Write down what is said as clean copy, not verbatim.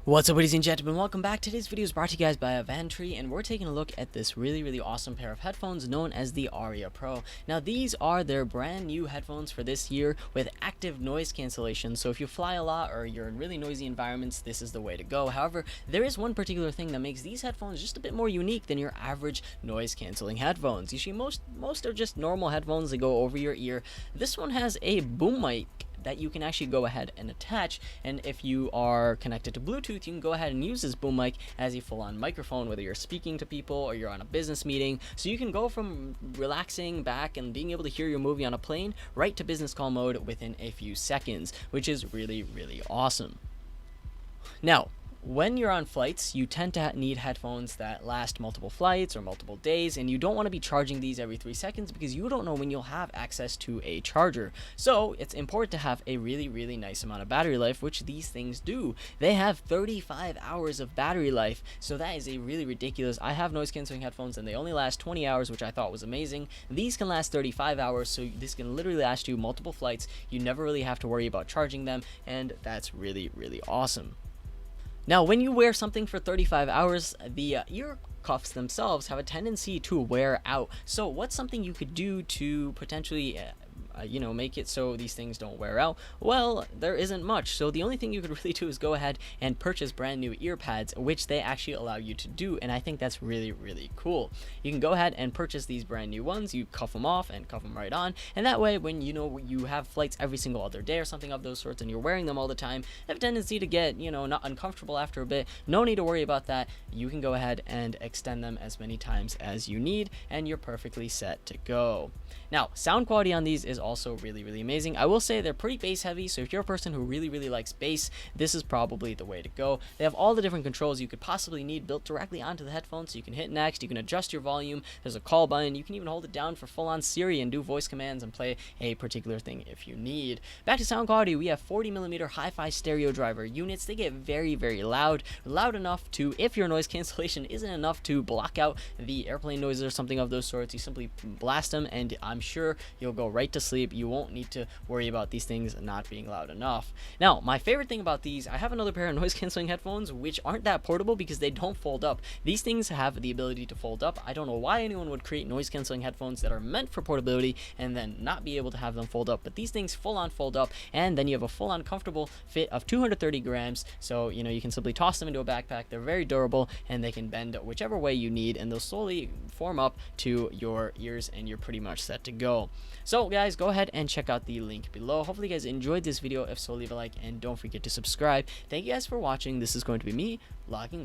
What's up, ladies and gentlemen, welcome back. Today's video is brought to you guys by Avantree, and we're taking a look at this really awesome pair of headphones known as the Aria Pro. Now these are their brand new headphones for this year with active noise cancellation, so if you fly a lot or you're in really noisy environments, this is the way to go. However, there is one particular thing that makes these headphones just a bit more unique than your average noise cancelling headphones. Usually most are just normal headphones that go over your ear. This one has a boom mic that you can actually go ahead and attach, and if you are connected to Bluetooth, you can go ahead and use this boom mic as a full-on microphone, whether you're speaking to people or you're on a business meeting. So you can go from relaxing back and being able to hear your movie on a plane right to business call mode within a few seconds, which is really awesome. Now, when you're on flights, you tend to need headphones that last multiple flights or multiple days, and you don't want to be charging these every 3 seconds because you don't know when you'll have access to a charger. So it's important to have a really nice amount of battery life, which these things do. They have 35 hours of battery life, so that is a really ridiculous. I have noise cancelling headphones and they only last 20 hours, which I thought was amazing. These can last 35 hours, so this can literally last you multiple flights. You never really have to worry about charging them, and that's really awesome. Now, when you wear something for 35 hours, the ear cuffs themselves have a tendency to wear out. So what's something you could do to potentially make it so these things don't wear out? Well, there isn't much. So the only thing you could really do is go ahead and purchase brand new ear pads, which they actually allow you to do, and I think that's really cool. You can go ahead and purchase these brand new ones. You cuff them off and cuff them right on, and that way when you have flights every single other day or something of those sorts and you're wearing them all the time, they have a tendency to get not uncomfortable after a bit. No need to worry about that. You can go ahead and extend them as many times as you need, and you're perfectly set to go. Now, sound quality on these is also really amazing. I will say they're pretty bass heavy, so if you're a person who really likes bass, this is probably the way to go. They have all the different controls you could possibly need built directly onto the headphones, so you can hit next, you can adjust your volume, there's a call button, you can even hold it down for full-on Siri and do voice commands and play a particular thing if you need. Back to sound quality, we have 40mm hi-fi stereo driver units. They get very loud enough to, if your noise cancellation isn't enough to block out the airplane noises or something of those sorts, you simply blast them and I'm sure you'll go right to sleep. You won't need to worry about these things not being loud enough. Now, my favorite thing about these, I have another pair of noise cancelling headphones which aren't that portable because they don't fold up. These things have the ability to fold up. I don't know why anyone would create noise cancelling headphones that are meant for portability and then not be able to have them fold up, but these things full on fold up, and then you have a full on comfortable fit of 230 grams, so you can simply toss them into a backpack. They're very durable and they can bend whichever way you need, and they'll slowly form up to your ears and you're pretty much set to go. So guys, go ahead and check out the link below. Hopefully you guys enjoyed this video. If so, leave a like and don't forget to subscribe. Thank you guys for watching. This is going to be me logging